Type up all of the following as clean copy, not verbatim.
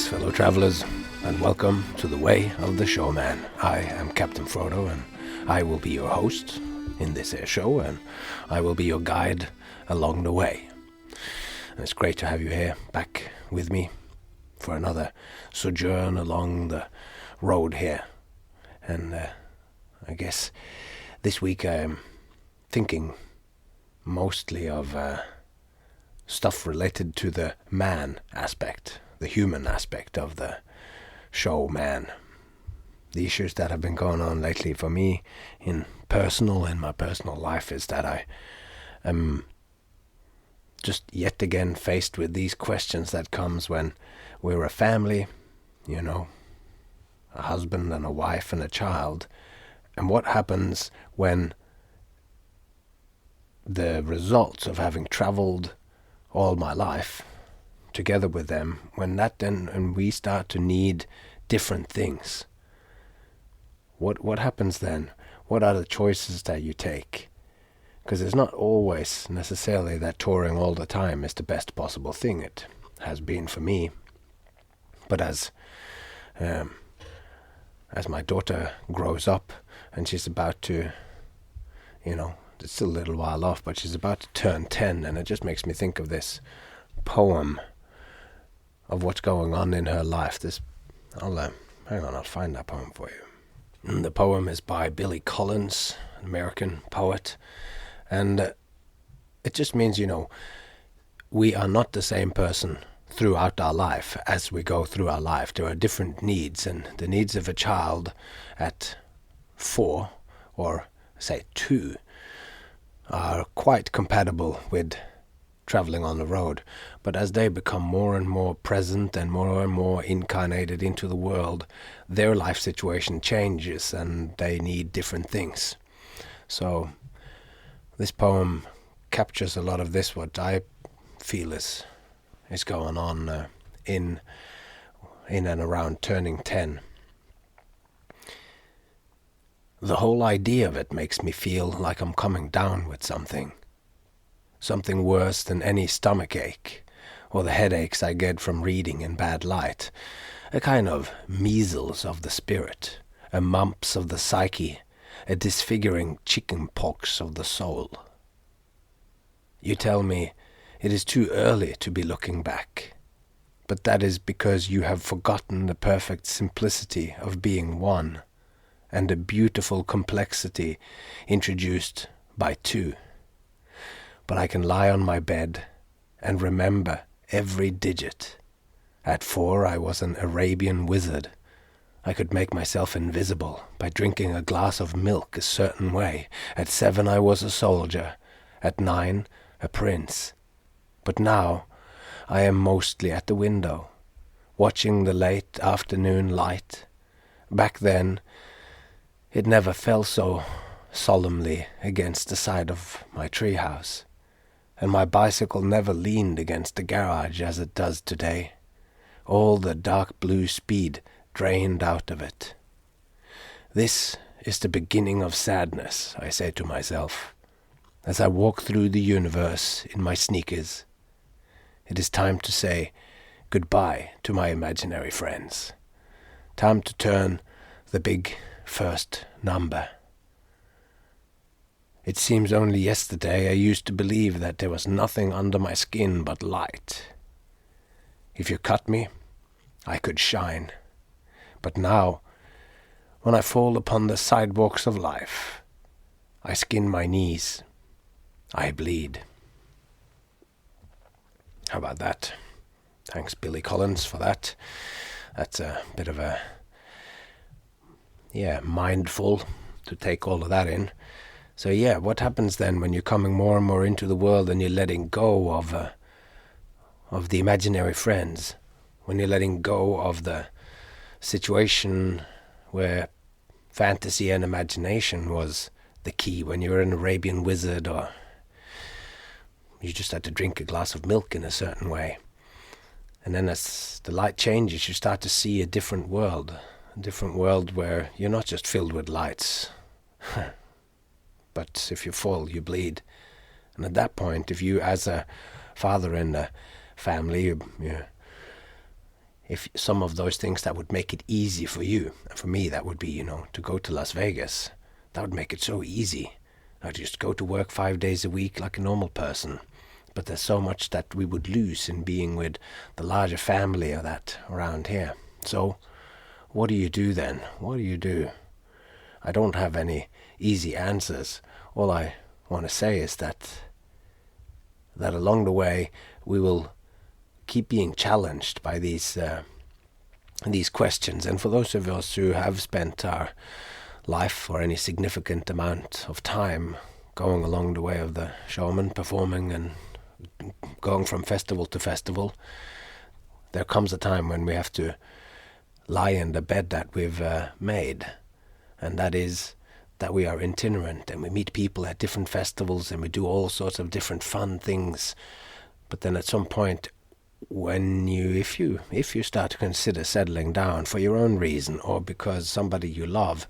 fellow travelers, and welcome to the Way of the Showman. I am Captain Frodo, and I will be your host in this show, and I will be your guide along the way. And it's great to have you here back with me for another sojourn along the road here. And I guess this week I am thinking mostly of stuff related to the man aspect, the human aspect of the showman. The issues that have been going on lately for me in my personal life is that I am just yet again faced with these questions that comes when we're a family, a husband and a wife and a child, and what happens when the results of having traveled all my life together with them, and we start to need different things. What happens then? What are the choices that you take? Because it's not always necessarily that touring all the time is the best possible thing. It has been for me. But as my daughter grows up and she's about to, it's still a little while off, but she's about to turn 10, and it just makes me think of this poem of what's going on in her life. I'll find that poem for you. And the poem is by Billy Collins, an American poet, and it just means, we are not the same person throughout our life as we go through our life. There are different needs, and the needs of a child at 4 or say 2 are quite compatible with traveling on the road. But as they become more and more present and more incarnated into the world, their life situation changes and they need different things. So this poem captures a lot of this, what I feel is going on in and around turning 10. The whole idea of it makes me feel like I'm coming down with something worse than any stomach ache or the headaches I get from reading in bad light, a kind of measles of the spirit, a mumps of the psyche, a disfiguring chicken pox of the soul. You tell me it is too early to be looking back, but that is because you have forgotten the perfect simplicity of being one, and a beautiful complexity introduced by 2. But I can lie on my bed and remember every digit. At 4 I was an Arabian wizard. I could make myself invisible by drinking a glass of milk a certain way. At 7 I was a soldier. At 9 a prince. But now I am mostly at the window, watching the late afternoon light. Back then it never fell so solemnly against the side of my treehouse, and my bicycle never leaned against the garage as it does today. All the dark blue speed drained out of it. This is the beginning of sadness, I say to myself, as I walk through the universe in my sneakers. It is time to say goodbye to my imaginary friends. Time to turn the big first number. It seems only yesterday I used to believe that there was nothing under my skin but light. If you cut me, I could shine. But now, when I fall upon the sidewalks of life, I skin my knees. I bleed. How about that? Thanks, Billy Collins, for that. That's a bit of a mindful to take all of that in. So what happens then when you're coming more and more into the world and you're letting go of the imaginary friends, when you're letting go of the situation where fantasy and imagination was the key, when you were an Arabian wizard or you just had to drink a glass of milk in a certain way. And then as the light changes, you start to see a different world where you're not just filled with lights. But if you fall, you bleed. And at that point, if you, as a father in a family, if some of those things that would make it easy for you, and for me that would be, to go to Las Vegas. That would make it so easy. I'd just go to work 5 days a week like a normal person. But there's so much that we would lose in being with the larger family of that around here. So what do you do then? What do you do? I don't have any easy answers. All I want to say is that along the way we will keep being challenged by these questions. And for those of us who have spent our life or any significant amount of time going along the way of the Showman, performing and going from festival to festival, there comes a time when we have to lie in the bed that we've made, and that is that we are itinerant and we meet people at different festivals and we do all sorts of different fun things. But then at some point, when if you start to consider settling down for your own reason, or because somebody you love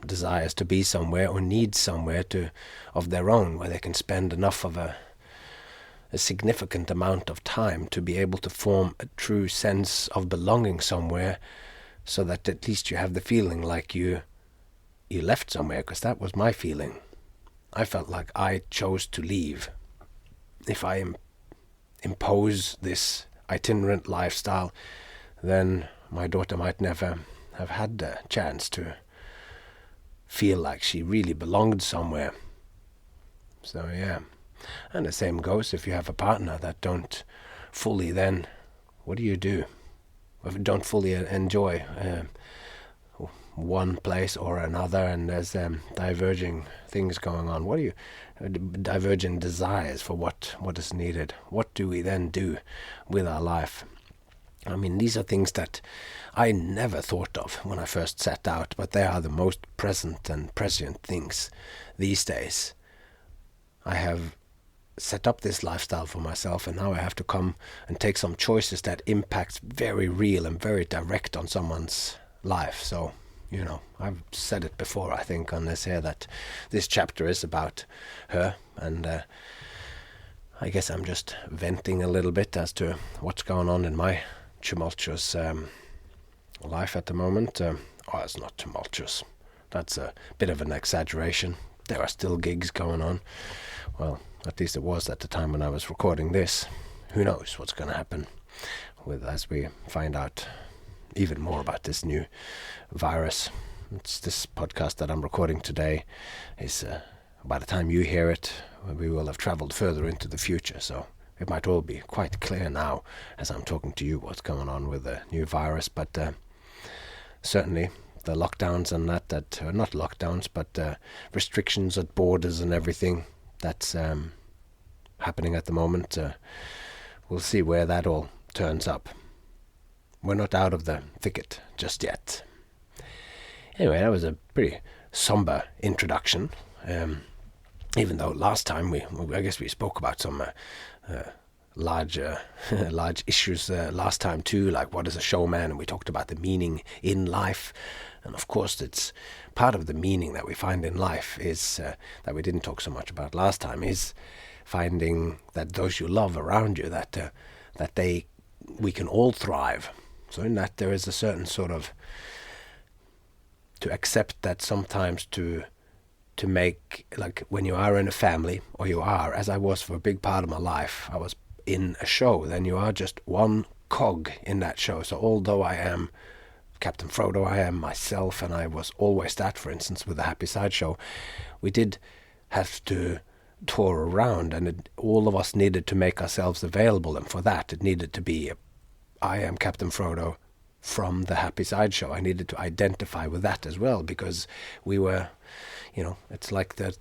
desires to be somewhere or needs somewhere of their own where they can spend enough of a significant amount of time to be able to form a true sense of belonging somewhere, so that at least you have the feeling like you left somewhere, because that was my feeling. I felt like I chose to leave. If I impose this itinerant lifestyle, then my daughter might never have had the chance to feel like she really belonged somewhere. So yeah. And the same goes if you have a partner that don't fully, then what do you do? If you don't fully enjoy one place or another, and there's diverging things going on, what do you diverging desires for what is needed? What do we then do with our life? I mean, these are things that I never thought of when I first set out, but they are the most present and prescient things these days. I have set up this lifestyle for myself, and now I have to come and take some choices that impact very real and very direct on someone's life. So, I've said it before, I think, on this here, that this chapter is about her, and I guess I'm just venting a little bit as to what's going on in my tumultuous life at the moment. It's not tumultuous. That's a bit of an exaggeration. There are still gigs going on. Well, at least it was at the time when I was recording this. Who knows what's going to happen as we find out even more about this new virus. It's this podcast that I'm recording today is, by the time you hear it, we will have traveled further into the future. So it might all be quite clear now as I'm talking to you what's going on with the new virus. But certainly the lockdowns and that not lockdowns, but restrictions at borders and everything that's happening at the moment. We'll see where that all turns up. We're not out of the thicket just yet. Anyway, that was a pretty somber introduction. Even though last time I guess we spoke about some large issues last time too, like what is a showman, and we talked about the meaning in life. And of course, it's part of the meaning that we find in life is that we didn't talk so much about last time, is finding that those you love around you, that we can all thrive. So in that there is a certain sort of, to accept that sometimes to make, like when you are in a family, or you are, as I was for a big part of my life, I was in a show, then you are just one cog in that show. So although I am Captain Frodo, I am myself, and I was always that, for instance, with the Happy Side show, we did have to tour around, and all of us needed to make ourselves available, and for that it needed to be I am Captain Frodo from the Happy Side show. I needed to identify with that as well, because we were, it's like that,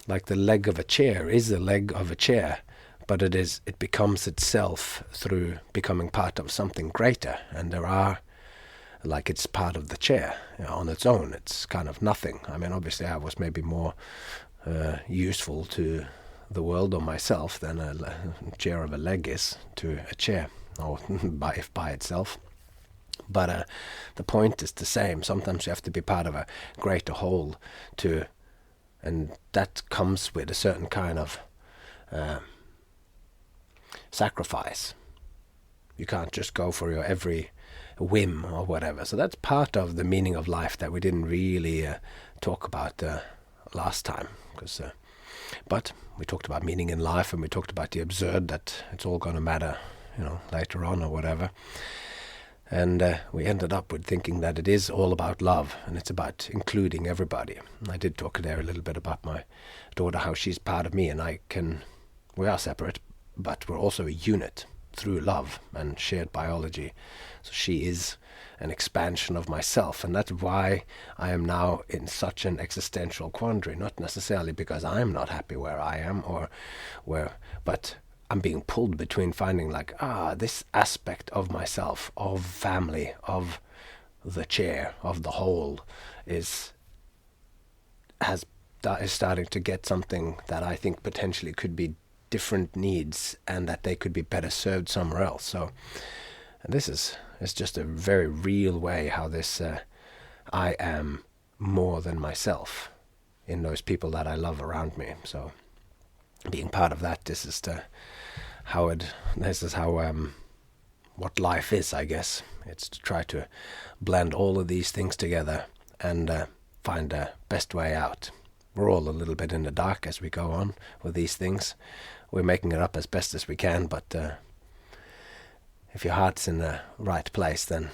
like the leg of a chair is the leg of a chair, but it becomes itself through becoming part of something greater. And there are, like, it's part of the chair on its own. It's kind of nothing. I mean, obviously I was maybe more useful to the world or myself than a chair of a leg is to a chair, or by itself. But the point is the same. Sometimes you have to be part of a greater whole and that comes with a certain kind of sacrifice. You can't just go for your every whim or whatever. So that's part of the meaning of life that we didn't really talk about last time. But we talked about meaning in life, and we talked about the absurd, that it's all going to matter, later on or whatever. And we ended up with thinking that it is all about love, and it's about including everybody. And I did talk there a little bit about my daughter, how she's part of me, and we are separate, but we're also a unit through love and shared biology. So she is an expansion of myself, and that's why I am now in such an existential quandary. Not necessarily because I'm not happy where I am, but I'm being pulled between finding this aspect of myself, of family, of the chair, of the whole, is starting to get something that I think potentially could be different needs, and that they could be better served somewhere else. So it's just a very real way how this I am more than myself in those people that I love around me. So being part of that, this is how what life is, I guess. It's to try to blend all of these things together and find the best way out. We're all a little bit in the dark as we go on with these things. We're making it up as best as we can, but if your heart's in the right place, then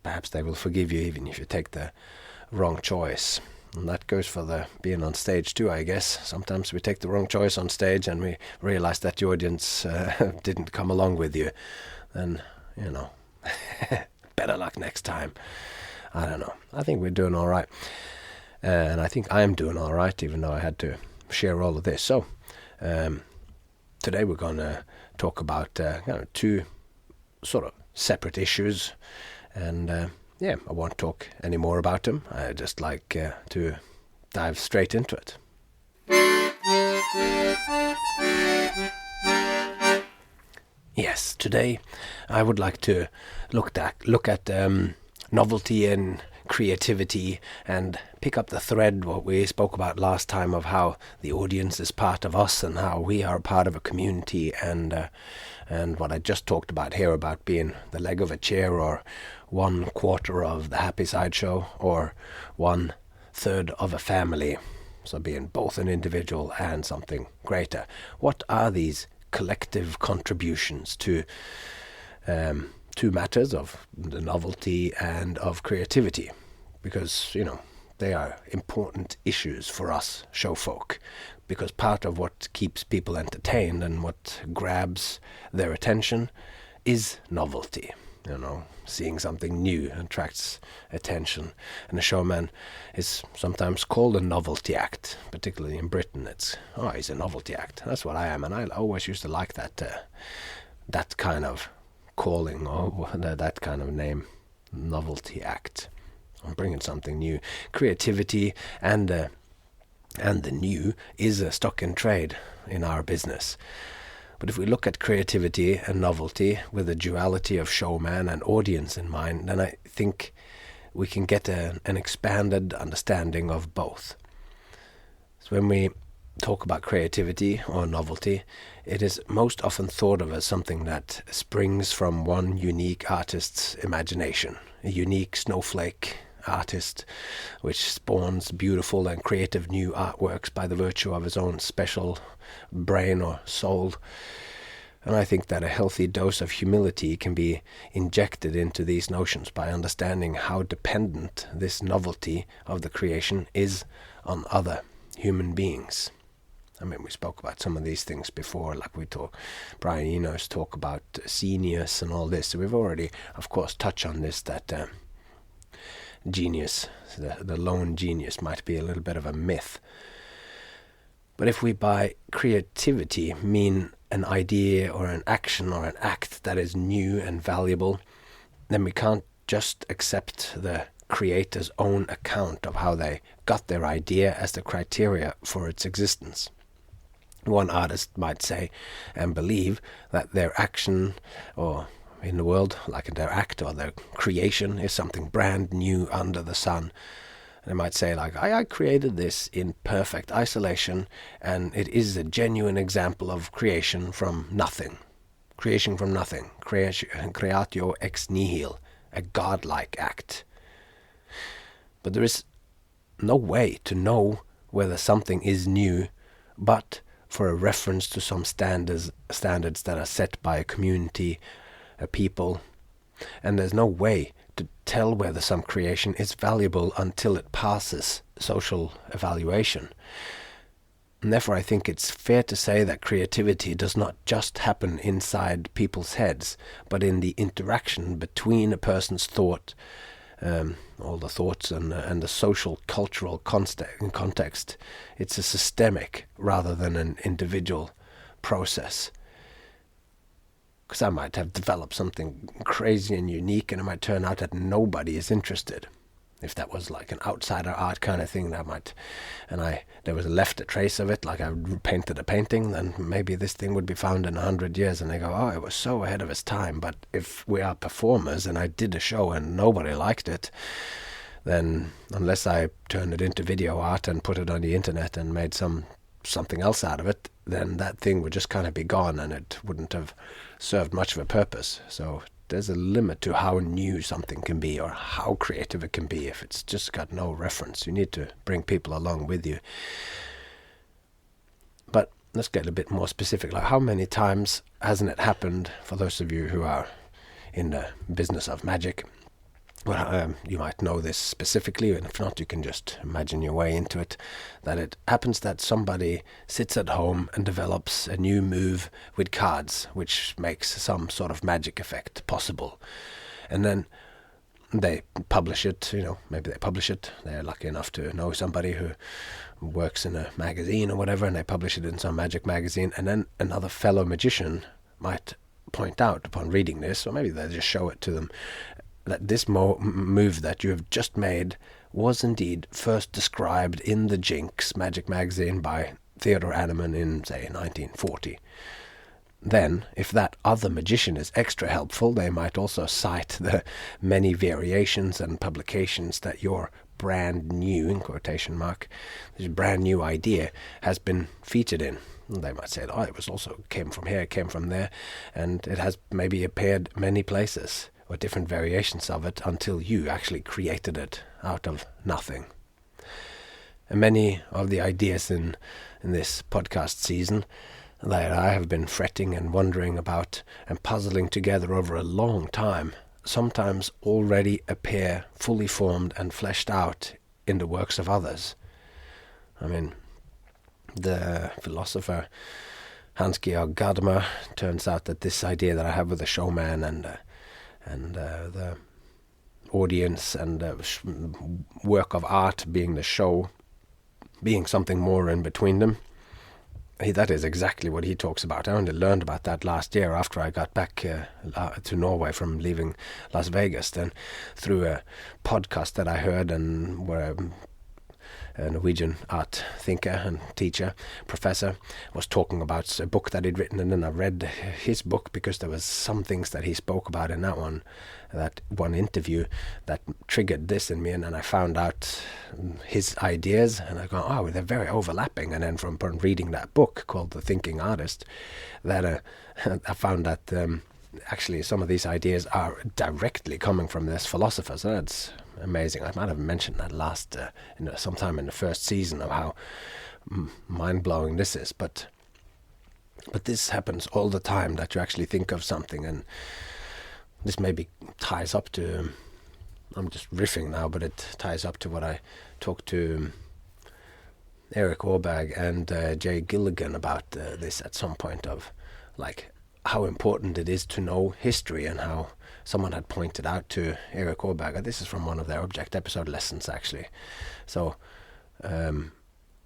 perhaps they will forgive you even if you take the wrong choice. And that goes for the being on stage too, I guess. Sometimes we take the wrong choice on stage and we realize that the audience didn't come along with you. Then, better luck next time. I don't know. I think we're doing all right. And I think I am doing all right, even though I had to share all of this. So today we're going to talk about two sort of separate issues, and I won't talk any more about them. I just like to dive straight into it. Yes, today I would like to look at novelty and creativity, and pick up the thread what we spoke about last time of how the audience is part of us and how we are part of a community, and what I just talked about here about being the leg of a chair, or 1/4 of the happy sideshow, or 1/3 of a family. So being both an individual and something greater. What are these collective contributions to two matters of the novelty and of creativity? Because, they are important issues for us showfolk, because part of what keeps people entertained and what grabs their attention is novelty. Seeing something new attracts attention, and a showman is sometimes called a Novelty Act, particularly in Britain. He's a Novelty Act. That's what I am, and I always used to like that kind of calling, or that kind of name, Novelty Act. I'm bringing something new. Creativity and the new is a stock in trade in our business. But if we look at creativity and novelty with the duality of showman and audience in mind, then I think we can get an expanded understanding of both. So when we talk about creativity or novelty, it is most often thought of as something that springs from one unique artist's imagination, a unique snowflake artist which spawns beautiful and creative new artworks by the virtue of his own special brain or soul. And I think that a healthy dose of humility can be injected into these notions by understanding how dependent this novelty of the creation is on other human beings. We spoke about some of these things before, like Brian Eno's talk about genius and all this. So we've already, of course, touched on this, that genius, the lone genius, might be a little bit of a myth. But if we by creativity mean an idea or an action or an act that is new and valuable, then we can't just accept the creator's own account of how they got their idea as the criteria for its existence. One artist might say and believe that their action or in the world, like their act or their creation, is something brand new under the sun. They might say, I created this in perfect isolation, and it is a genuine example of creation from nothing. Creation from nothing. Creatio ex nihil. A godlike act. But there is no way to know whether something is new but for a reference to some standards that are set by a community, a people, and there's no way to tell whether some creation is valuable until it passes social evaluation. And therefore I think it's fair to say that creativity does not just happen inside people's heads, but in the interaction between a person's thought, all the thoughts and the social, cultural context. It's a systemic rather than an individual process. Because I might have developed something crazy and unique, and it might turn out that nobody is interested. If that was like an outsider art kind of thing, there was left a trace of it, like I painted a painting, then maybe this thing would be found in 100 years, and they go, oh, it was so ahead of its time. But if we are performers, and I did a show and nobody liked it, then unless I turned it into video art and put it on the internet and made something else out of it, then that thing would just kind of be gone, and it wouldn't have served much of a purpose. So there's a limit to how new something can be or how creative it can be if it's just got no reference. You need to bring people along with you. But let's get a bit more specific. Like, how many times hasn't it happened, for those of you who are in the business of magic? Well, you might know this specifically, and if not, you can just imagine your way into it, that it happens that somebody sits at home and develops a new move with cards, which makes some sort of magic effect possible. And then they publish it, maybe they publish it. They're lucky enough to know somebody who works in a magazine or whatever, and they publish it in some magic magazine. And then another fellow magician might point out upon reading this, or maybe they just show it to them, that this move that you have just made was indeed first described in the Jinx magic magazine by Theodore Anneman in, say, 1940. Then, if that other magician is extra helpful, they might also cite the many variations and publications that your brand new, in quotation mark, this brand new idea has been featured in. They might say, oh, it was also came from here, it came from there, and it has maybe appeared many places, or different variations of it, until you actually created it out of nothing. And many of the ideas in this podcast season that I have been fretting and wondering about and puzzling together over a long time sometimes already appear fully formed and fleshed out in the works of others. I mean, the philosopher Hans-Georg Gadamer, turns out that this idea that I have with the showman and the audience and work of art being the show, being something more in between them, that is exactly what he talks about. I only learned about that last year after I got back to Norway from leaving Las Vegas, then through a podcast that I heard, and where a Norwegian art thinker and teacher, professor, was talking about a book that he'd written, and then I read his book because there was some things that he spoke about in that one interview that triggered this in me, and then I found out his ideas, and I go, oh, they're very overlapping. And then from reading that book called The Thinking Artist, that I found that actually some of these ideas are directly coming from this philosopher. So that's amazing. I might have mentioned that sometime in the first season of how mind-blowing this is, but this happens all the time, that you actually think of something, and this maybe ties up to, I'm just riffing now, but it ties up to what I talked to Eric Åberg and Jay Gilligan about this at some point, of like how important it is to know history, and how someone had pointed out to Eric Åberg, this is from one of their object episode lessons actually, so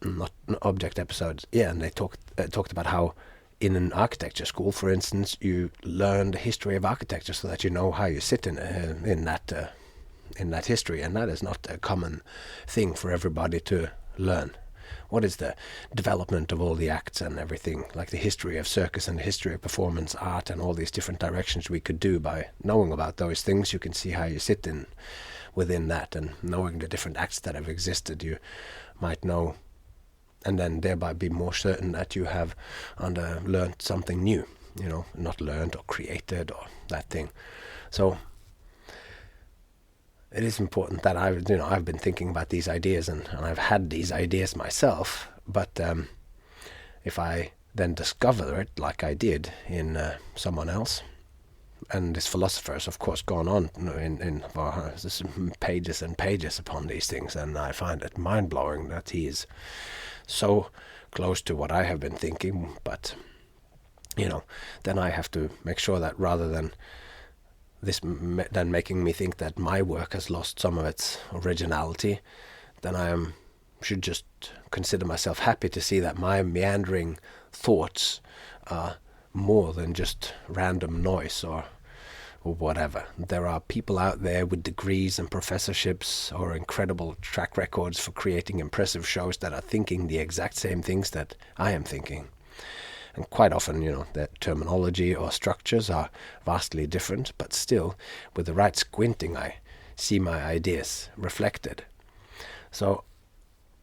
not object episodes, and they talked about how in an architecture school, for instance, you learn the history of architecture so that you know how you sit in that history, and that is not a common thing for everybody to learn. What is the development of all the acts and everything, like the history of circus and the history of performance art and all these different directions we could do. By knowing about those things, you can see how you sit within that, and knowing the different acts that have existed, you might know, and then thereby be more certain that you have learned something new. not learned or created or that thing. So it is important that I've been thinking about these ideas and I've had these ideas myself, but if I then discover it like I did in someone else, and this philosopher has of course gone on in pages and pages upon these things, and I find it mind-blowing that he is so close to what I have been thinking, but then I have to make sure that rather than making me think that my work has lost some of its originality, then I should just consider myself happy to see that my meandering thoughts are more than just random noise or whatever. There are people out there with degrees and professorships or incredible track records for creating impressive shows that are thinking the exact same things that I am thinking. And quite often, their terminology or structures are vastly different, but still, with the right squinting, I see my ideas reflected. So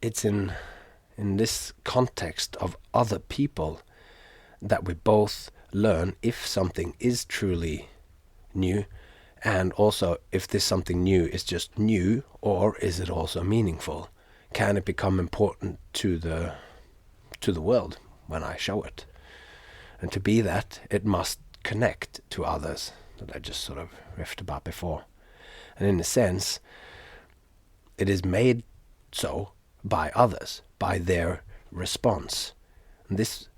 it's in this context of other people that we both learn if something is truly new, and also if this something new is just new, or is it also meaningful? Can it become important to the world when I show it? And to be that, it must connect to others, that I just sort of riffed about before. And in a sense, it is made so by others, by their response. And this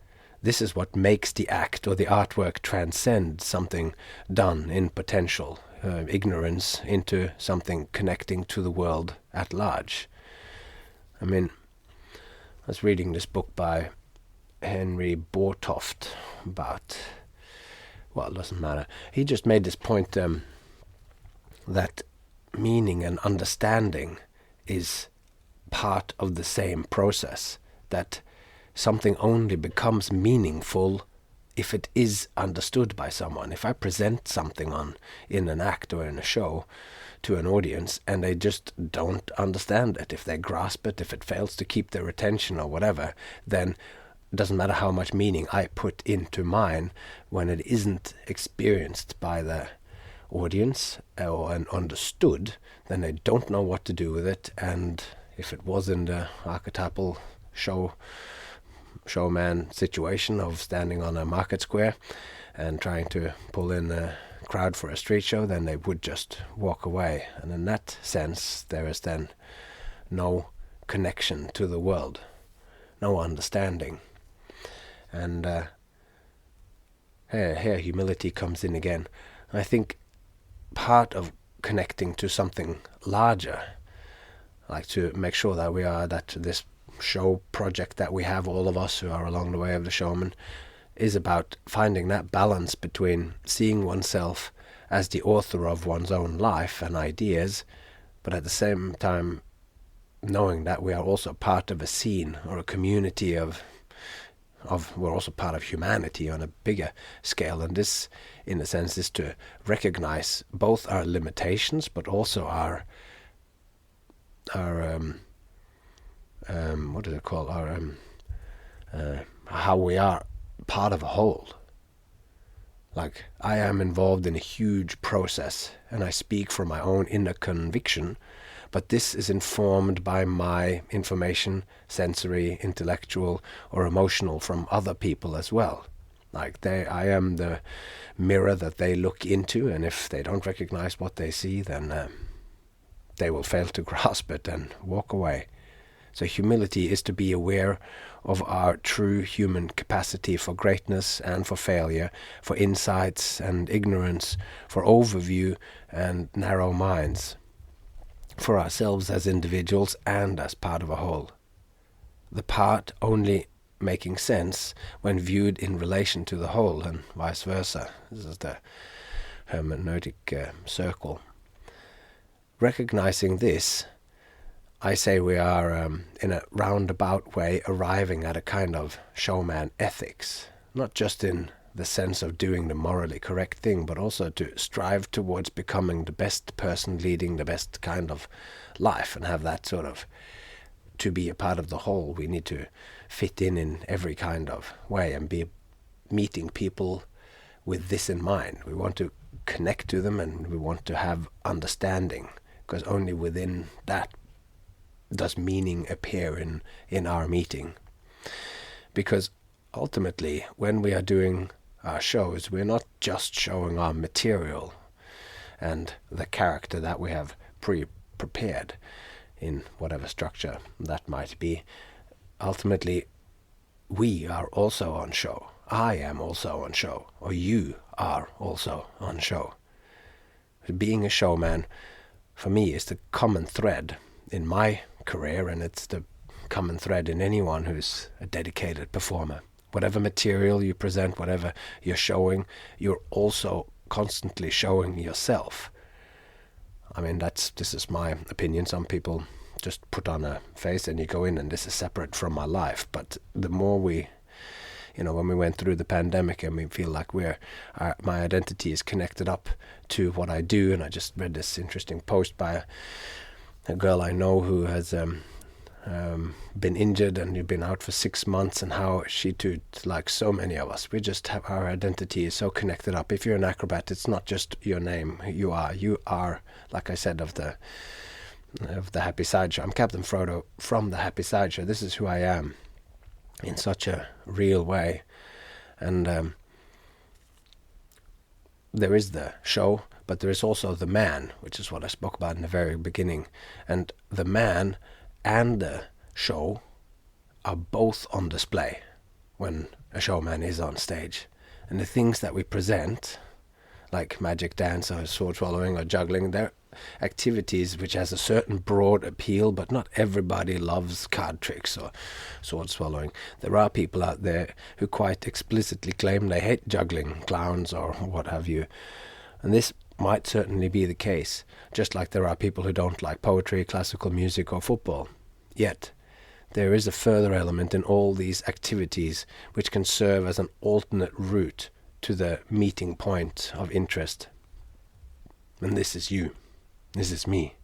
is what makes the act or the artwork transcend something done in potential ignorance into something connecting to the world at large. I mean, I was reading this book by Henry Bortoft about, well, it doesn't matter. He just made this point that meaning and understanding is part of the same process, that something only becomes meaningful if it is understood by someone. If I present something in an act or in a show to an audience and they just don't understand it, if they grasp it, if it fails to keep their attention or whatever, then it doesn't matter how much meaning I put into mine when it isn't experienced by the audience or understood, then they don't know what to do with it. And if it was in the archetypal showman situation of standing on a market square and trying to pull in a crowd for a street show, then they would just walk away. And in that sense, there is then no connection to the world, no understanding. And here humility comes in again. I think part of connecting to something larger, like to make sure that this show project that we have, all of us who are along the way of the showman, is about finding that balance between seeing oneself as the author of one's own life and ideas, but at the same time knowing that we are also part of a scene or a community we're also part of humanity on a bigger scale. And this, in a sense, is to recognize both our limitations, but also our what is it called? How we are part of a whole. Like, I am involved in a huge process, and I speak from my own inner conviction, but this is informed by my information, sensory, intellectual, or emotional from other people as well. Like, I am the mirror that they look into, and if they don't recognize what they see, then they will fail to grasp it and walk away. So humility is to be aware of our true human capacity for greatness and for failure, for insights and ignorance, for overview and narrow minds, for ourselves as individuals and as part of a whole. The part only making sense when viewed in relation to the whole, and vice versa. This is the hermeneutic circle. Recognizing this, I say we are, in a roundabout way, arriving at a kind of showman ethics, not just in the sense of doing the morally correct thing, but also to strive towards becoming the best person leading the best kind of life, and have that sort of, to be a part of the whole, we need to fit in every kind of way and be meeting people with this in mind. We want to connect to them, and we want to have understanding, because only within that does meaning appear in our meeting. Because ultimately, when we are doing our shows, we're not just showing our material and the character that we have prepared in whatever structure that might be. Ultimately, we are also on show. I am also on show, or you are also on show. Being a showman, for me, is the common thread in my career, and it's the common thread in anyone who's a dedicated performer. Whatever material you present, whatever you're showing, you're also constantly showing yourself. I mean, this is my opinion. Some people just put on a face and you go in and this is separate from my life. But the more we, when we went through the pandemic and we feel like my identity is connected up to what I do. And I just read this interesting post by a girl I know who has been injured and you've been out for 6 months, and how she too, like so many of us, we just have our identity is so connected up. If you're an acrobat, it's not just your name. You are, like I said, of the Happy Sideshow. I'm Captain Frodo from the Happy Sideshow. This is who I am in such a real way. And there is the show, but there is also the man, which is what I spoke about in the very beginning. And the man and the show are both on display when a showman is on stage. And the things that we present, like magic dance or sword swallowing or juggling, they're activities which has a certain broad appeal, but not everybody loves card tricks or sword swallowing. There are people out there who quite explicitly claim they hate juggling, clowns or what have you. And this might certainly be the case, just like there are people who don't like poetry, classical music or football. Yet, there is a further element in all these activities which can serve as an alternate route to the meeting point of interest. And this is you. This is me.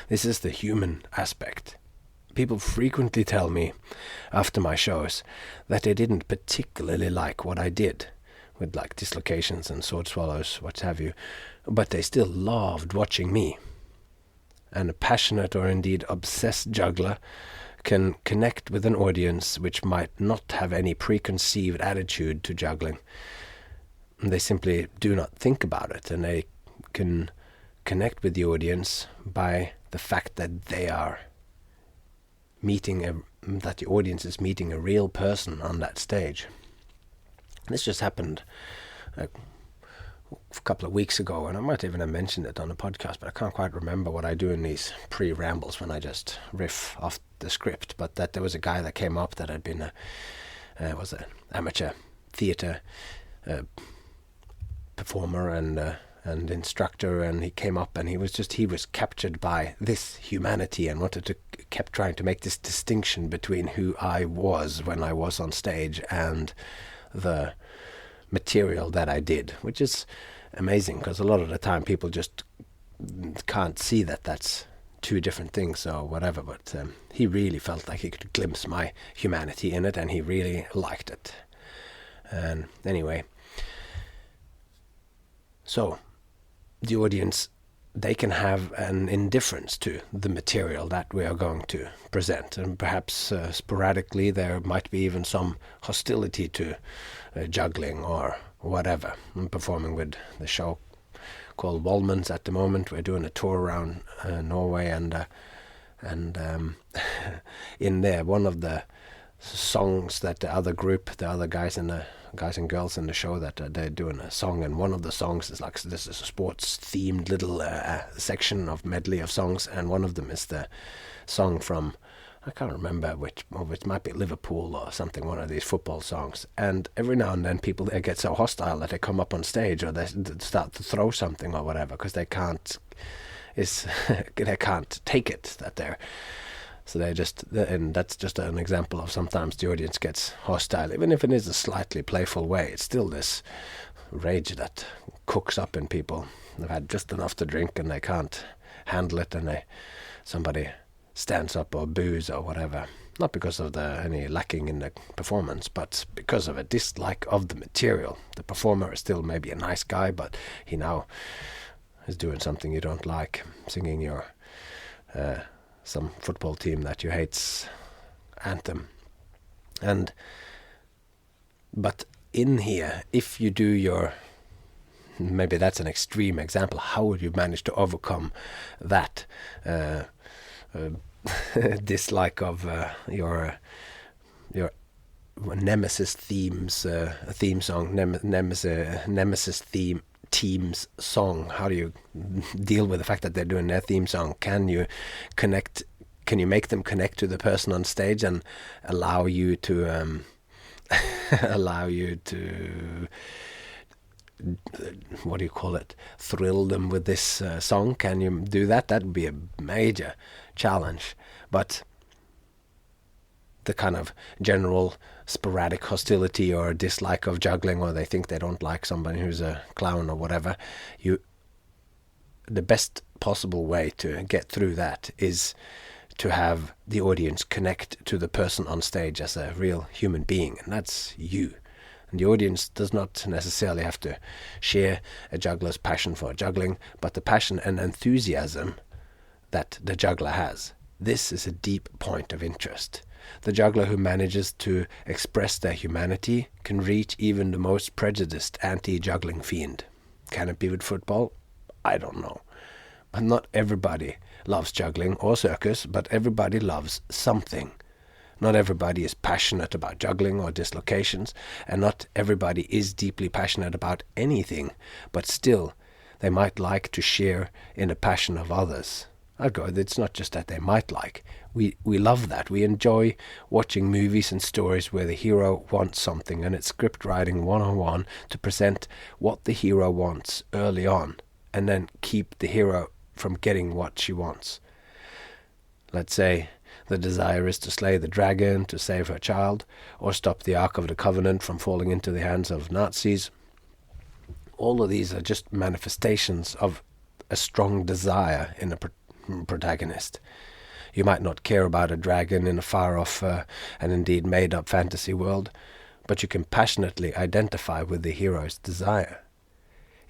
This is the human aspect. People frequently tell me after my shows that they didn't particularly like what I did, with like dislocations and sword swallows, what have you, but they still loved watching me. And a passionate or indeed obsessed juggler can connect with an audience which might not have any preconceived attitude to juggling. They simply do not think about it, and they can connect with the audience by the fact that they are that the audience is meeting a real person on that stage. This just happened a couple of weeks ago, and I might even have mentioned it on the podcast, but I can't quite remember what I do in these pre-rambles when I just riff off the script. But that there was a guy that came up that had been was an amateur theatre performer and instructor, and he came up and he was captured by this humanity and kept trying to make this distinction between who I was when I was on stage and the material that I did, which is amazing because a lot of the time people just can't see that that's two different things or whatever, but he really felt like he could glimpse my humanity in it, and he really liked it. And anyway, so the audience, they can have an indifference to the material that we are going to present, and perhaps sporadically there might be even some hostility to juggling or whatever. I'm performing with the show called Wallman's at the moment. We're doing a tour around Norway, and in there, one of the songs that the other guys and girls in the show, that they're doing a song, and one of the songs is like, this is a sports themed little section of medley of songs, and one of them is the song from, I can't remember which might be Liverpool or something, one of these football songs. And every now and then people, they get so hostile that they come up on stage or they start to throw something or whatever, because they can't take it that they're. So and that's just an example of sometimes the audience gets hostile, even if it is a slightly playful way. It's still this rage that cooks up in people. They've had just enough to drink and they can't handle it, and somebody stands up or boos or whatever. Not because of any lacking in the performance, but because of a dislike of the material. The performer is still maybe a nice guy, but he now is doing something you don't like, singing your some football team that you hate's anthem. But in here, if you do your, maybe that's an extreme example, how would you manage to overcome that dislike of your Nemesis theme song, Nemesis team's song? How do you deal with the fact that they're doing their theme song? Can you make them connect to the person on stage and allow you to what do you call it, thrill them with this song? Can you do that? That would be a major challenge. But the kind of general sporadic hostility or dislike of juggling, or they think they don't like somebody who's a clown or whatever, the best possible way to get through that is to have the audience connect to the person on stage as a real human being, and that's you. And the audience does not necessarily have to share a juggler's passion for juggling, but the passion and enthusiasm that the juggler has. This is a deep point of interest. The juggler who manages to express their humanity can reach even the most prejudiced anti-juggling fiend. Can it be with football? I don't know. But not everybody loves juggling or circus, but everybody loves something. Not everybody is passionate about juggling or dislocations, and not everybody is deeply passionate about anything, but still they might like to share in the passion of others. It's not just that they might like. We love that. We enjoy watching movies and stories where the hero wants something, and it's script writing 101 to present what the hero wants early on, and then keep the hero from getting what she wants. Let's say the desire is to slay the dragon to save her child, or stop the Ark of the Covenant from falling into the hands of Nazis. All of these are just manifestations of a strong desire in a protagonist. You might not care about a dragon in a far-off and indeed made-up fantasy world, but you can passionately identify with the hero's desire.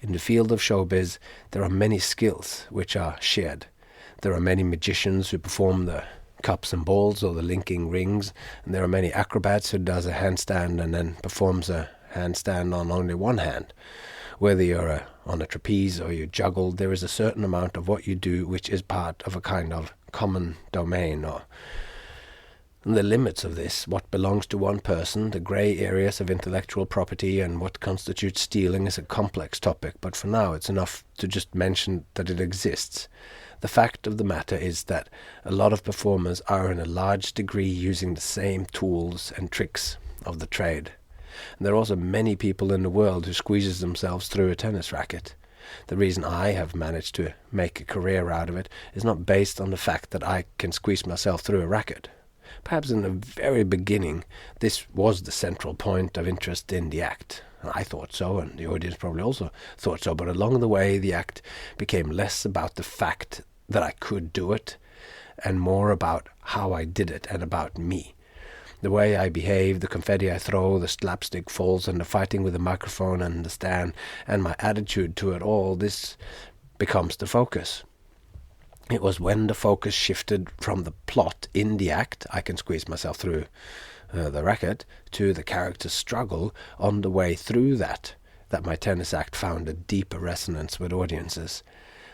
In the field of showbiz, there are many skills which are shared. There are many magicians who perform the cups and balls or the linking rings, and there are many acrobats who does a handstand and then performs a handstand on only one hand. Whether you're on a trapeze or you juggle, there is a certain amount of what you do which is part of a kind of common domain, or the limits of this, what belongs to one person, the grey areas of intellectual property, and what constitutes stealing is a complex topic, but for now it's enough to just mention that it exists. The fact of the matter is that a lot of performers are in a large degree using the same tools and tricks of the trade. And there are also many people in the world who squeezes themselves through a tennis racket. The reason I have managed to make a career out of it is not based on the fact that I can squeeze myself through a racket. Perhaps in the very beginning, this was the central point of interest in the act. I thought so, and the audience probably also thought so, but along the way the act became less about the fact that I could do it, and more about how I did it and about me. The way I behave, the confetti I throw, the slapstick falls, and the fighting with the microphone and the stand, and my attitude to it all, this becomes the focus. It was when the focus shifted from the plot in the act, I can squeeze myself through the racket, to the character's struggle on the way through that my tennis act found a deeper resonance with audiences.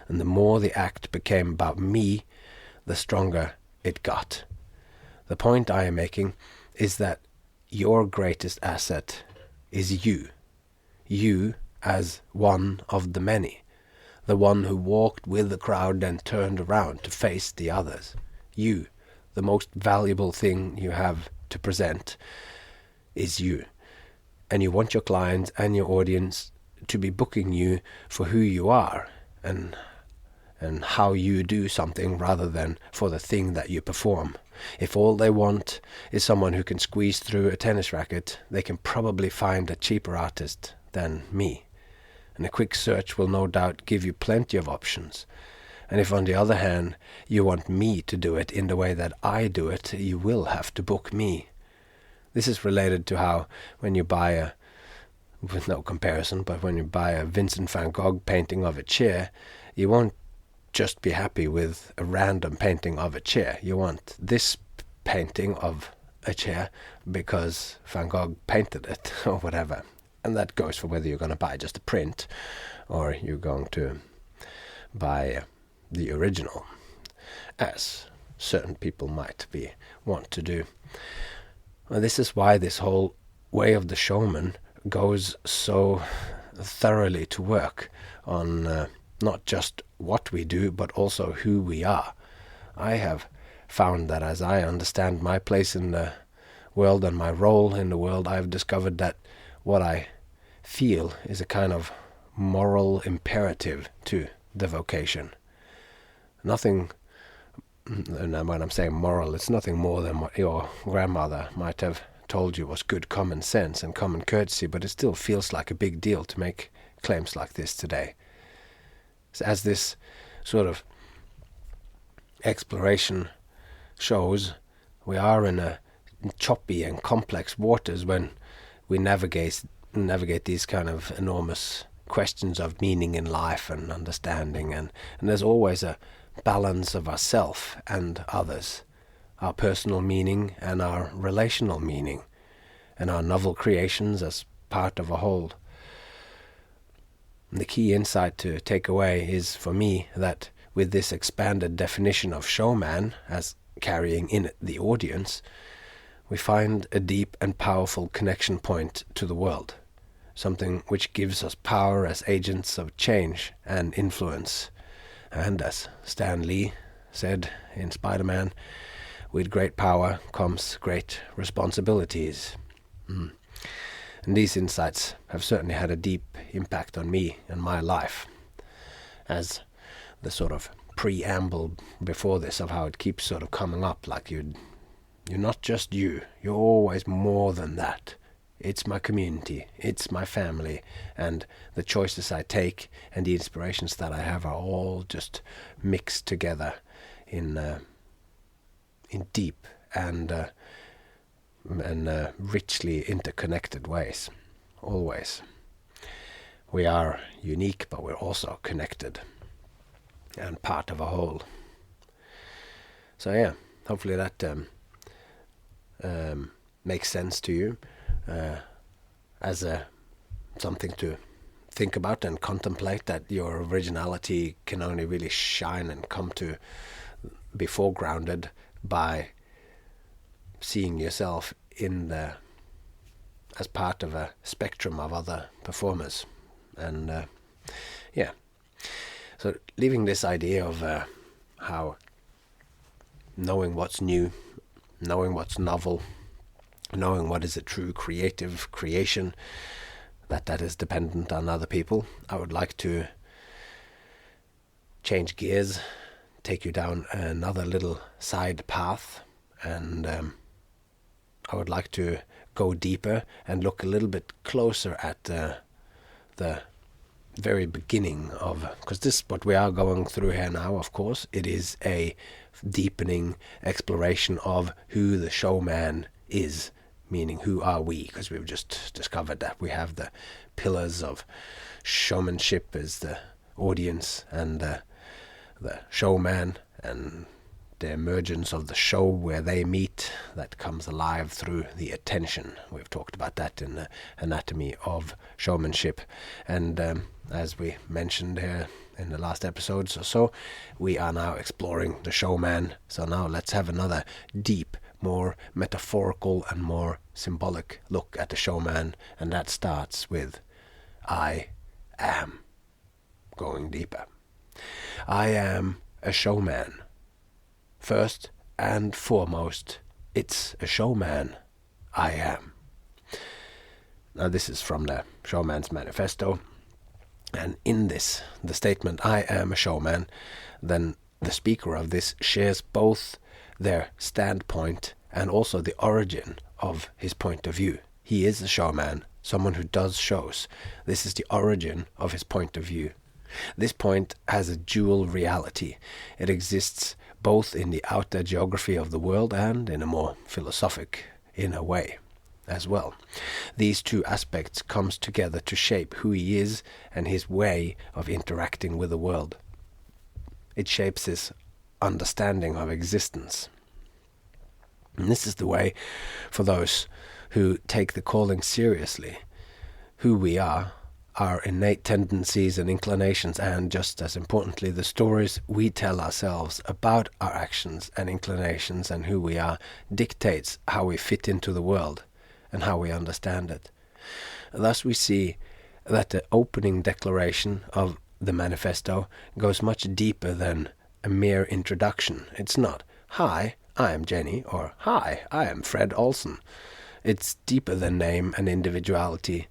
And the more the act became about me, the stronger it got. The point I am making is that your greatest asset is you. You as one of the many. The one who walked with the crowd and turned around to face the others. You, the most valuable thing you have to present, is you. And you want your clients and your audience to be booking you for who you are and how you do something rather than for the thing that you perform. If all they want is someone who can squeeze through a tennis racket, they can probably find a cheaper artist than me. And a quick search will no doubt give you plenty of options. And if on the other hand you want me to do it in the way that I do it, you will have to book me. This is related to how when you buy with no comparison, but when you buy a Vincent van Gogh painting of a chair, you won't just be happy with a random painting of a chair. You want this painting of a chair because Van Gogh painted it or whatever. And that goes for whether you're going to buy just a print or you're going to buy the original, as certain people might want to do. Well, this is why this whole way of the showman goes so thoroughly to work on not just what we do, but also who we are. I have found that as I understand my place in the world and my role in the world, I've discovered that what I feel is a kind of moral imperative to the vocation. Nothing, and when I'm saying moral, it's nothing more than what your grandmother might have told you was good common sense and common courtesy, but it still feels like a big deal to make claims like this today. So as this sort of exploration shows, we are in a choppy and complex waters when we navigate these kind of enormous questions of meaning in life and understanding, and there's always a balance of ourself and others, our personal meaning and our relational meaning, and our novel creations as part of a whole. The key insight to take away is, for me, that with this expanded definition of showman as carrying in it the audience, we find a deep and powerful connection point to the world, something which gives us power as agents of change and influence. And as Stan Lee said in Spider-Man, with great power comes great responsibilities. And these insights have certainly had a deep impact on me and my life. As the sort of preamble before this of how it keeps sort of coming up, like you're not just you're always more than that. It's my community, it's my family, and the choices I take and the inspirations that I have are all just mixed together in deep and richly interconnected ways. Always. We are unique, but we're also connected and part of a whole. So yeah, hopefully that makes sense to you. As something to think about and contemplate, that your originality can only really shine and come to be foregrounded by seeing yourself as part of a spectrum of other performers. And so leaving this idea of how knowing what's new, knowing what's novel, knowing what is a true creative creation, that is dependent on other people, I would like to change gears, take you down another little side path, and I would like to go deeper and look a little bit closer at the very beginning of, because this what we are going through here now, of course, it is a deepening exploration of who the showman is, meaning who are we, because we've just discovered that we have the pillars of showmanship as the audience and the showman, and the emergence of the show where they meet, that comes alive through the attention. We've talked about that in the anatomy of showmanship, and as we mentioned here in the last episodes or so, we are now exploring the showman. So now let's have another deep, more metaphorical and more symbolic look at the showman, and that starts with I am. Going deeper. I am a showman. First and foremost, it's a showman I am. Now this is from the Showman's Manifesto, and in this, the statement I am a showman, then the speaker of this shares both their standpoint and also the origin of his point of view. He is a showman, someone who does shows. This is the origin of his point of view. This point has a dual reality. It exists both in the outer geography of the world and in a more philosophic inner way as well. These two aspects comes together to shape who he is and his way of interacting with the world. It shapes his understanding of existence. And this is the way for those who take the calling seriously. Who we are, our innate tendencies and inclinations, and just as importantly, the stories we tell ourselves about our actions and inclinations and who we are, dictates how we fit into the world and how we understand it. Thus we see that the opening declaration of the manifesto goes much deeper than a mere introduction. It's not, "Hi, I am Jenny," or "Hi, I am Fred Olsen." It's deeper than name and individuality.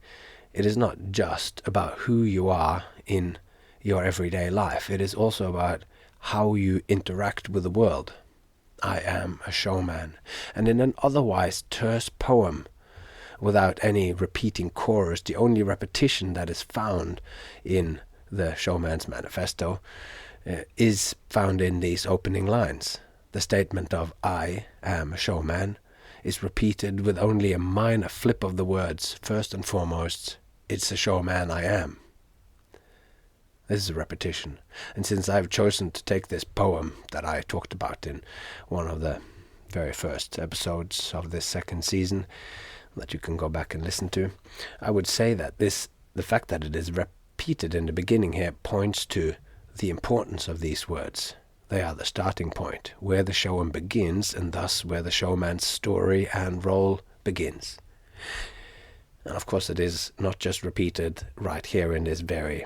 It is not just about who you are in your everyday life. It is also about how you interact with the world. I am a showman. And in an otherwise terse poem, without any repeating chorus, the only repetition that is found in the Showman's Manifesto is found in these opening lines. The statement of "I am a showman" is repeated with only a minor flip of the words. First and foremost, "It's a showman I am." This is a repetition. And since I've chosen to take this poem that I talked about in one of the very first episodes of this second season, that you can go back and listen to, I would say that the fact that it is repeated in the beginning here points to the importance of these words. They are the starting point, where the showman begins, and thus where the showman's story and role begins. And of course it is not just repeated right here in this very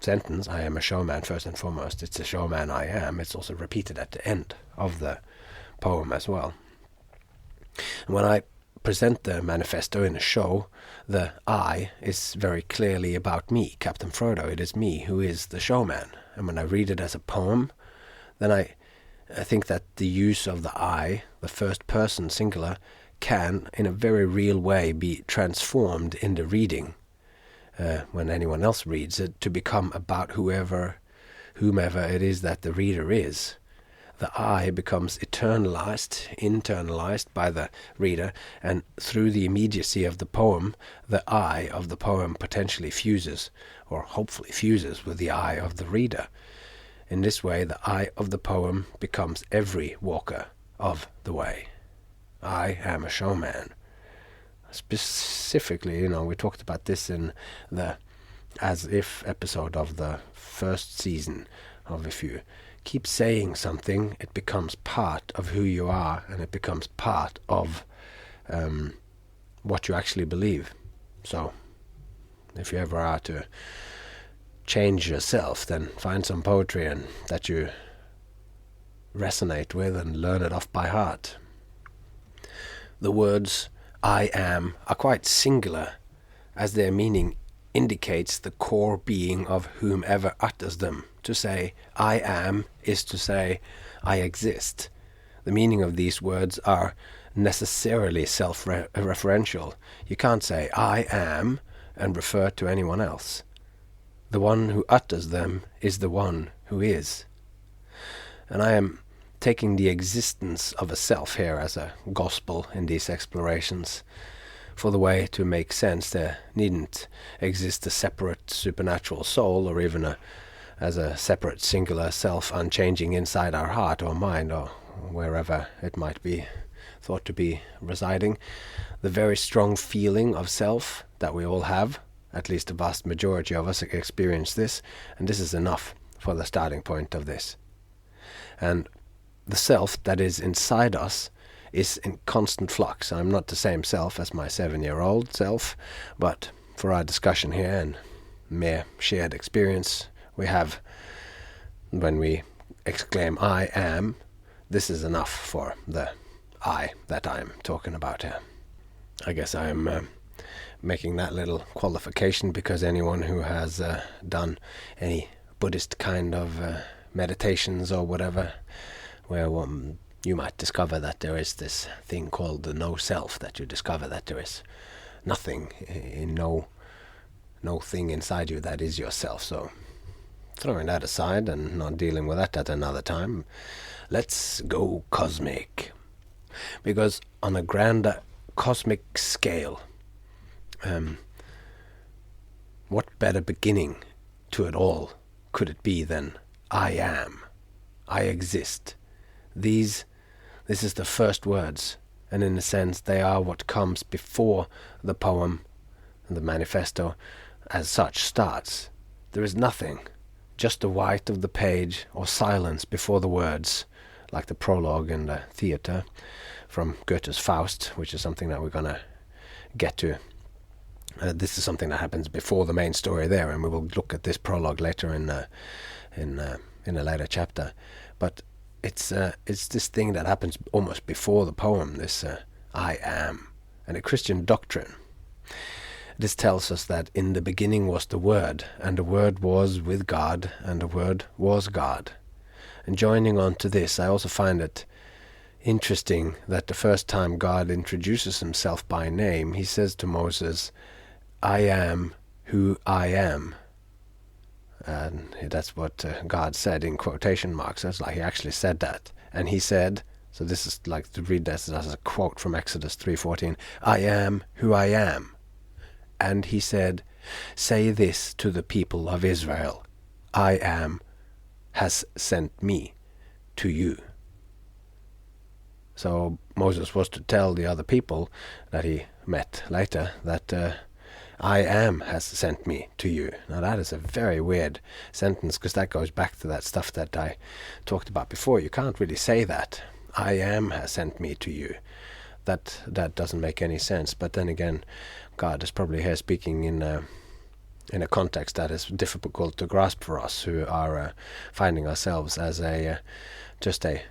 sentence, "I am a showman," first and foremost. It's a showman I am. It's also repeated at the end of the poem as well. And when I present the manifesto in a show, the I is very clearly about me, Captain Frodo. It is me who is the showman. And when I read it as a poem, then I think that the use of the I, the first person singular, can, in a very real way, be transformed in the reading, when anyone else reads it, to become about whomever it is that the reader is. The I becomes internalized by the reader, and through the immediacy of the poem, the I of the poem potentially fuses, or hopefully fuses, with the I of the reader. In this way, the I of the poem becomes every walker of the way. I am a showman. Specifically, we talked about this in the As If episode of the first season of If You keep saying something, it becomes part of who you are, and it becomes part of what you actually believe. So, if you ever are to change yourself, then find some poetry and that you resonate with and learn it off by heart. The words "I am" are quite singular, as their meaning indicates the core being of whomever utters them. To say "I am" is to say "I exist." The meaning of these words are necessarily self-referential. You can't say "I am" and refer to anyone else. The one who utters them is the one who is. And I am taking the existence of a self here as a gospel in these explorations. For the way to make sense, there needn't exist a separate supernatural soul, or even as a separate singular self unchanging inside our heart or mind, or wherever it might be thought to be residing. The very strong feeling of self that we all have, at least the vast majority of us experience this, and this is enough for the starting point of this. And the self that is inside us is in constant flux. I'm not the same self as my 7-year-old self, but for our discussion here and mere shared experience we have, when we exclaim "I am," this is enough for the I that I'm talking about here. I guess I'm making that little qualification because anyone who has done any Buddhist kind of meditations or whatever, where you might discover that there is this thing called the no self, that you discover that there is nothing in no thing inside you that is yourself. So throwing that aside and not dealing with that at another time, let's go cosmic. Because on a grander cosmic scale, what better beginning to it all could it be than I am, I exist. This is the first words, and in a sense they are what comes before the poem, the manifesto as such starts. There is nothing, just the white of the page or silence before the words, like the prologue in the theatre from Goethe's Faust, which is something that we're going to get to. This is something that happens before the main story there, and we will look at this prologue later in a later chapter. But it's this thing that happens almost before the poem, this I am. And a Christian doctrine, this tells us that in the beginning was the Word, and the Word was with God, and the Word was God. And joining on to this, I also find it interesting that the first time God introduces himself by name, he says to Moses, I am who I am. And that's what God said in quotation marks. That's like he actually said that. And he said, so this is like to read this as a quote from Exodus 3:14, I am who I am. And he said, say this to the people of Israel, I am has sent me to you. So Moses was to tell the other people that he met later that I am has sent me to you. Now that is a very weird sentence, because that goes back to that stuff that I talked about before. You can't really say that. I am has sent me to you. That doesn't make any sense. But then again, God is probably here speaking in a context that is difficult to grasp for us, who are finding ourselves as just a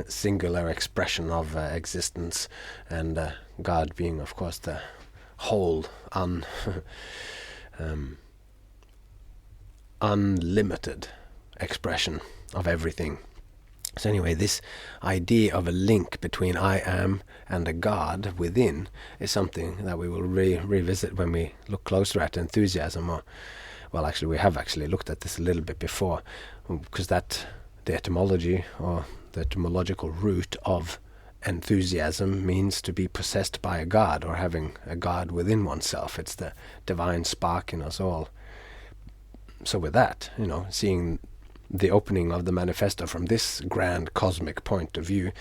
singular expression of existence, and God being, of course, the whole unlimited expression of everything. So anyway, this idea of a link between I am and a God within is something that we will revisit when we look closer at enthusiasm. Well, actually, we have actually looked at this a little bit before, because the etymology or the etymological root of enthusiasm means to be possessed by a god, or having a god within oneself. It's the divine spark in us all. So with that, seeing the opening of the manifesto from this grand cosmic point of view,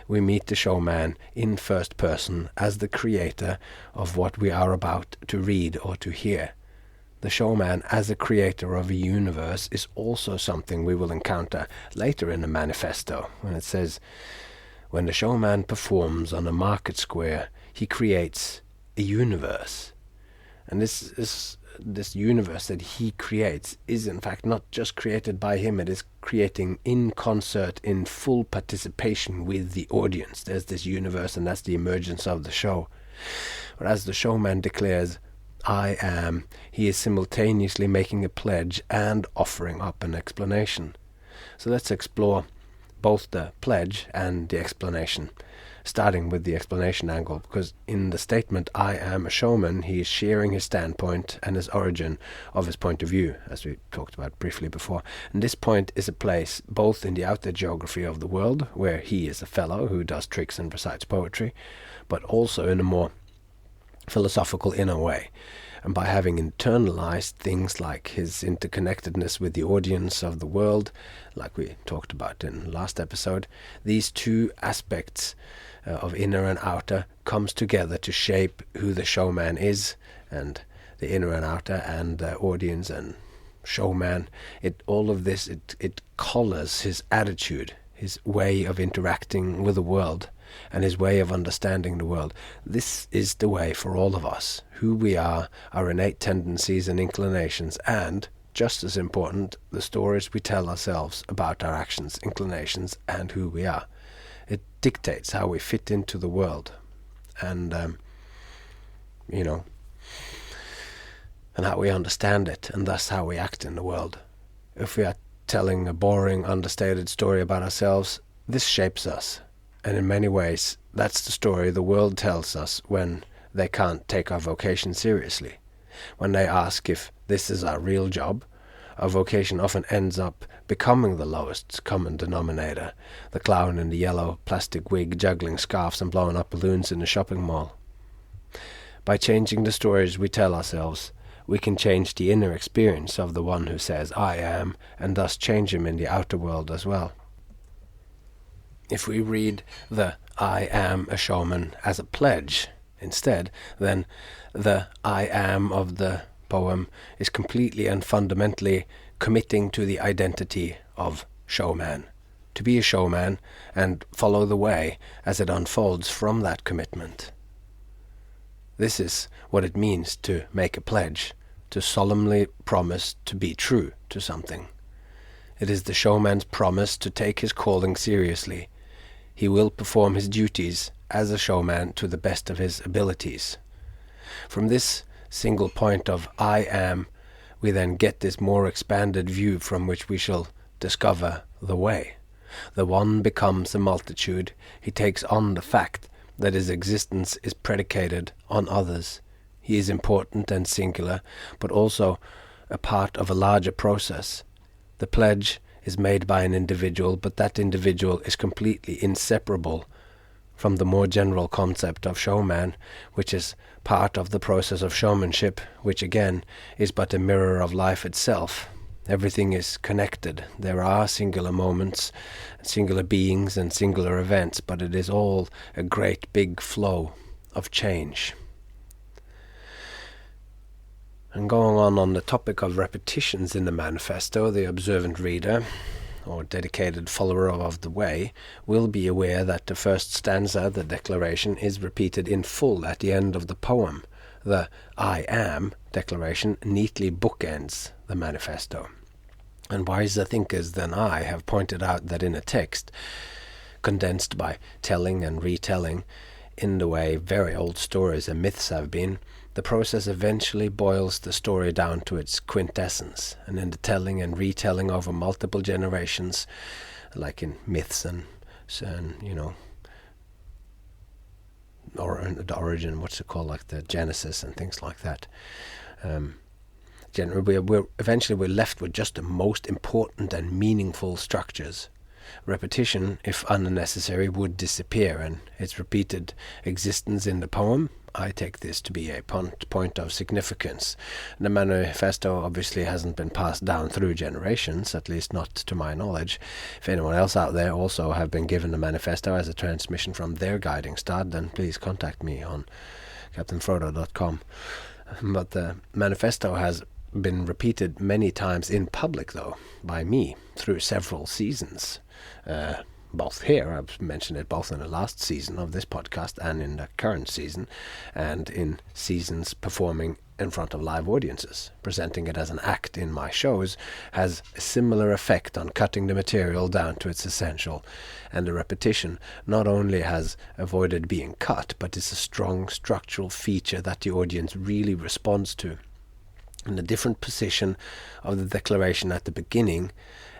we meet the showman in first person as the creator of what we are about to read or to hear. The showman as a creator of a universe is also something we will encounter later in the manifesto, when it says, when the showman performs on a market square, he creates a universe. And this universe that he creates is in fact not just created by him, it is creating in concert, in full participation with the audience. There's this universe, and that's the emergence of the show. Whereas the showman declares, I am, he is simultaneously making a pledge and offering up an explanation. So let's explore both the pledge and the explanation, starting with the explanation angle, because in the statement, I am a showman, he is sharing his standpoint and his origin of his point of view, as we talked about briefly before. And this point is a place both in the outer geography of the world, where he is a fellow who does tricks and recites poetry, but also in a more philosophical inner way. And by having internalized things like his interconnectedness with the audience of the world, like we talked about in last episode, these two aspects of inner and outer comes together to shape who the showman is, and the inner and outer and the audience and showman. All of this colors his attitude, his way of interacting with the world, and his way of understanding the world. This is the way for all of us, who we are, our innate tendencies and inclinations, and, just as important, the stories we tell ourselves about our actions, inclinations, and who we are. It dictates how we fit into the world, and, and how we understand it, and thus how we act in the world. If we are telling a boring, understated story about ourselves, this shapes us. And in many ways, that's the story the world tells us when they can't take our vocation seriously. When they ask if this is our real job, our vocation often ends up becoming the lowest common denominator, the clown in the yellow plastic wig juggling scarves and blowing up balloons in the shopping mall. By changing the stories we tell ourselves, we can change the inner experience of the one who says, "I am," and thus change him in the outer world as well. If we read the "I am a showman" as a pledge instead, then the "I am" of the poem is completely and fundamentally committing to the identity of showman, to be a showman and follow the way as it unfolds from that commitment. This is what it means to make a pledge, to solemnly promise to be true to something. It is the showman's promise to take his calling seriously. He will perform his duties as a showman to the best of his abilities. From this single point of "I am," we then get this more expanded view from which we shall discover the way. The one becomes a multitude. He takes on the fact that his existence is predicated on others. He is important and singular, but also a part of a larger process. The pledge is made by an individual, but that individual is completely inseparable from the more general concept of showman, which is part of the process of showmanship, which again is but a mirror of life itself. Everything is connected. There are singular moments, singular beings and singular events, but it is all a great big flow of change. And going on the topic of repetitions in the manifesto, the observant reader, or dedicated follower of theWay, will be aware that the first stanza, the declaration, is repeated in full at the end of the poem. The "I am" declaration neatly bookends the manifesto. And wiser thinkers than I have pointed out that in a text, condensed by telling and retelling, in the way very old stories and myths have been, the process eventually boils the story down to its quintessence, and in the telling and retelling over multiple generations, like in myths and or the origin, what's it called, like the Genesis and things like that. Eventually we're left with just the most important and meaningful structures. Repetition, if unnecessary, would disappear, and its repeated existence in the poem, I take this to be a point of significance. The manifesto obviously hasn't been passed down through generations, at least not to my knowledge. If anyone else out there also have been given the manifesto as a transmission from their guiding star, then please contact me on captainfrodo.com. But the manifesto has been repeated many times in public, though, by me through several seasons. Both here, I've mentioned it both in the last season of this podcast and in the current season, and in seasons performing in front of live audiences. Presenting it as an act in my shows has a similar effect on cutting the material down to its essential, and the repetition not only has avoided being cut, but is a strong structural feature that the audience really responds to. And the different position of the declaration at the beginning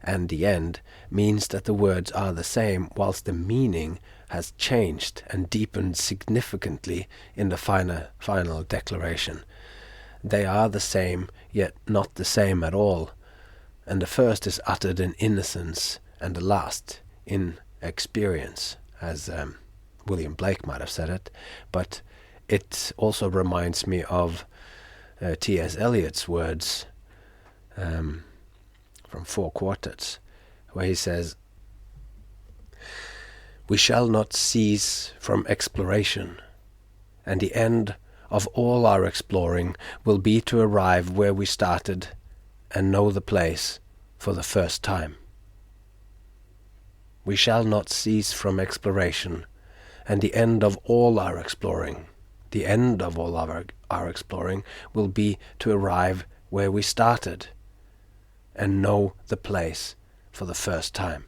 and the end means that the words are the same, whilst the meaning has changed and deepened significantly in the final declaration. They are the same, yet not the same at all, and the first is uttered in innocence, and the last in experience, as William Blake might have said it, but it also reminds me of T.S. Eliot's words from 4 Quartets, where he says, "We shall not cease from exploration, and the end of all our exploring will be to arrive where we started and know the place for the first time. We shall not cease from exploration, and the end of all our exploring, the end of all our exploring will be to arrive where we started and know the place for the first time."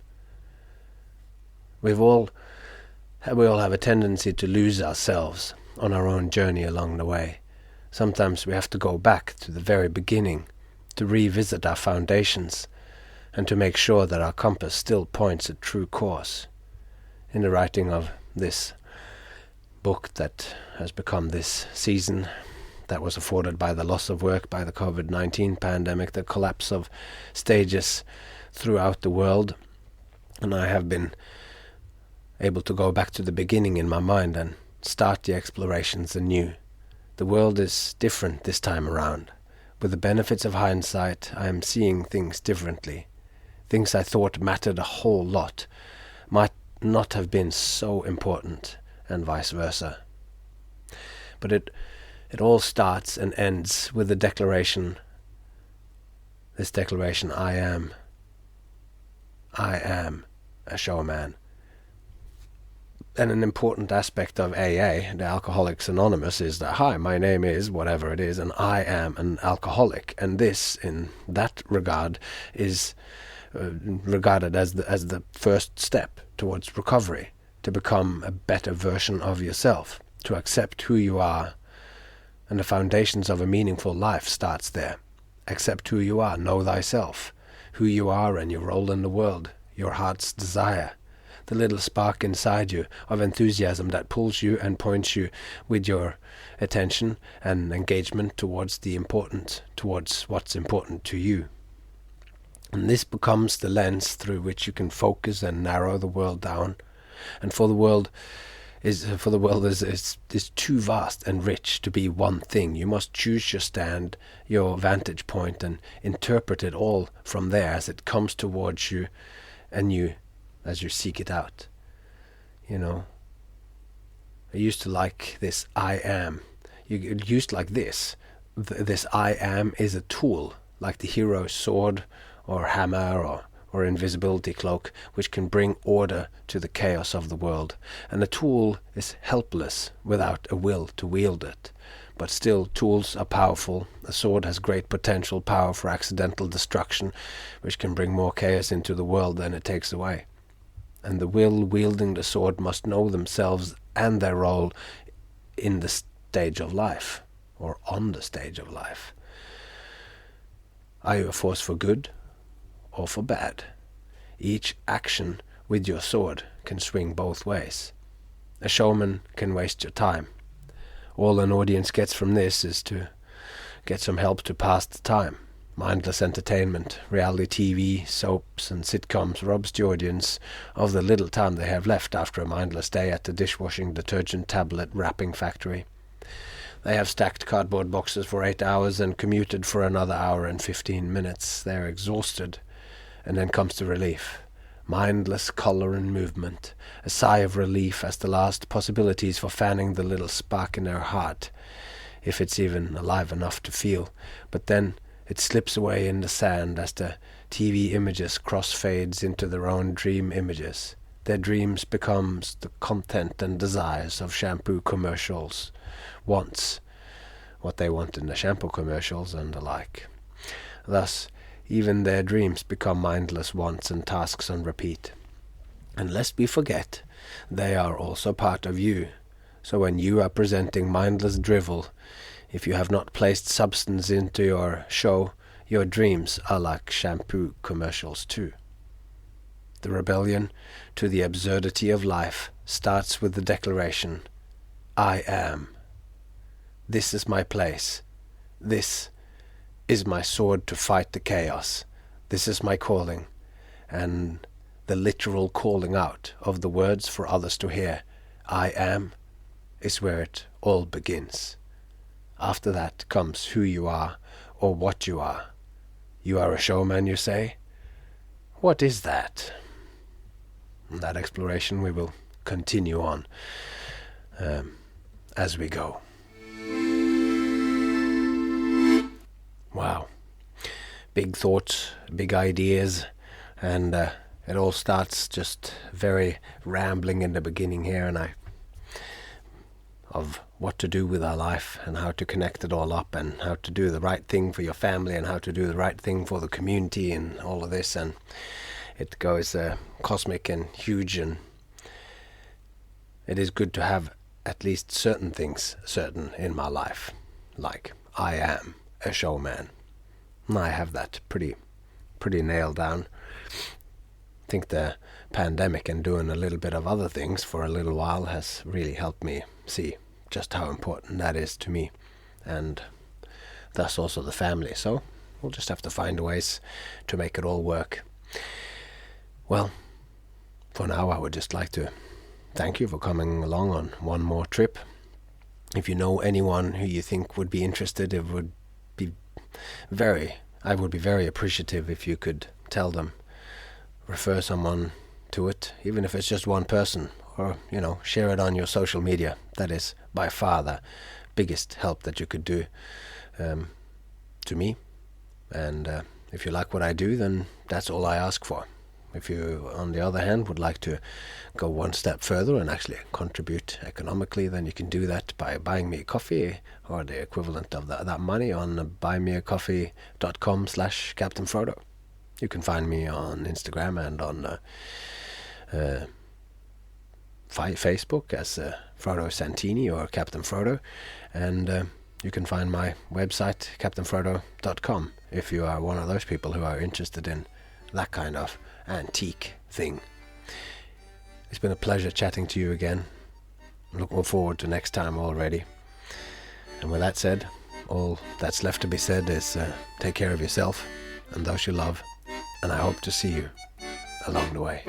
We all have a tendency to lose ourselves on our own journey along the way. Sometimes we have to go back to the very beginning to revisit our foundations and to make sure that our compass still points a true course. In the writing of this book that has become this season, that was afforded by the loss of work, by the COVID-19 pandemic, the collapse of stages throughout the world. And I have been able to go back to the beginning in my mind and start the explorations anew. The world is different this time around. With the benefits of hindsight, I am seeing things differently. Things I thought mattered a whole lot might not have been so important, and vice versa. But it all starts and ends with the declaration, this declaration, I am a showman. And an important aspect of AA, the Alcoholics Anonymous, is that, hi, my name is whatever it is, and I am an alcoholic. And this, in that regard, is regarded as the first step towards recovery, to become a better version of yourself, to accept who you are. And the foundations of a meaningful life starts there. Accept who you are, know thyself, who you are and your role in the world, your heart's desire, the little spark inside you of enthusiasm that pulls you and points you with your attention and engagement towards what's important to you. And this becomes the lens through which you can focus and narrow the world down. And for the world is too vast and rich to be one thing. You must choose your stand, your vantage point, and interpret it all from there as it comes towards you, and as you seek it out. You know, I used to like this I am. You used like this. This I am is a tool, like the hero's sword or hammer or invisibility cloak, which can bring order to the chaos of the world. And the tool is helpless without a will to wield it. But still, tools are powerful. A sword has great potential power for accidental destruction, which can bring more chaos into the world than it takes away. And the will wielding the sword must know themselves and their role in the stage of life, or on the stage of life. Are you a force for good or for bad? Each action with your sword can swing both ways. A showman can waste your time. All an audience gets from this is to get some help to pass the time. Mindless entertainment, reality TV, soaps and sitcoms robs the audience of the little time they have left after a mindless day at the dishwashing detergent tablet wrapping factory. They have stacked cardboard boxes for 8 hours and commuted for another hour and 15 minutes. They're exhausted. And then comes the relief. Mindless color and movement. A sigh of relief as the last possibilities for fanning the little spark in their heart, if it's even alive enough to feel. But then it slips away in the sand as the TV images crossfades into their own dream images. Their dreams becomes the content and desires of shampoo commercials. Wants what they want in the shampoo commercials and the like. Thus, even their dreams become mindless wants and tasks on repeat. And lest we forget, they are also part of you. So when you are presenting mindless drivel, if you have not placed substance into your show, your dreams are like shampoo commercials too. The rebellion to the absurdity of life starts with the declaration, I am. This is my place. This is my sword to fight the chaos. This is my calling, and the literal calling out of the words for others to hear, I am, is where it all begins. After that comes who you are, or what you are. You are a showman, you say? What is that? That exploration we will continue on as we go. Wow. Big thoughts, big ideas, and it all starts just very rambling in the beginning here, and of what to do with our life and how to connect it all up and how to do the right thing for your family and how to do the right thing for the community and all of this, and it goes cosmic and huge, and it is good to have at least certain things certain in my life, like I am a showman. And I have that pretty nailed down. I think the pandemic and doing a little bit of other things for a little while has really helped me see just how important that is to me. and thus also the family. So we'll just have to find ways to make it all work. Well, for now I would just like to thank you for coming along on one more trip. If you know anyone who you think would be interested, I would be very appreciative if you could tell them, refer someone to it, even if it's just one person, or, share it on your social media. That is by far the biggest help that you could do to me. And if you like what I do, then that's all I ask for. If you, on the other hand, would like to go one step further and actually contribute economically, then you can do that by buying me a coffee, or the equivalent of that money, on buymeacoffee.com/Captain Frodo. You can find me on Instagram and on Facebook as Frodo Santini or Captain Frodo. And you can find my website, captainfrodo.com, if you are one of those people who are interested in that kind of antique thing. It's been a pleasure chatting to you again. I'm looking forward to next time already. And with that said, all that's left to be said is take care of yourself and those you love, and I hope to see you along the way.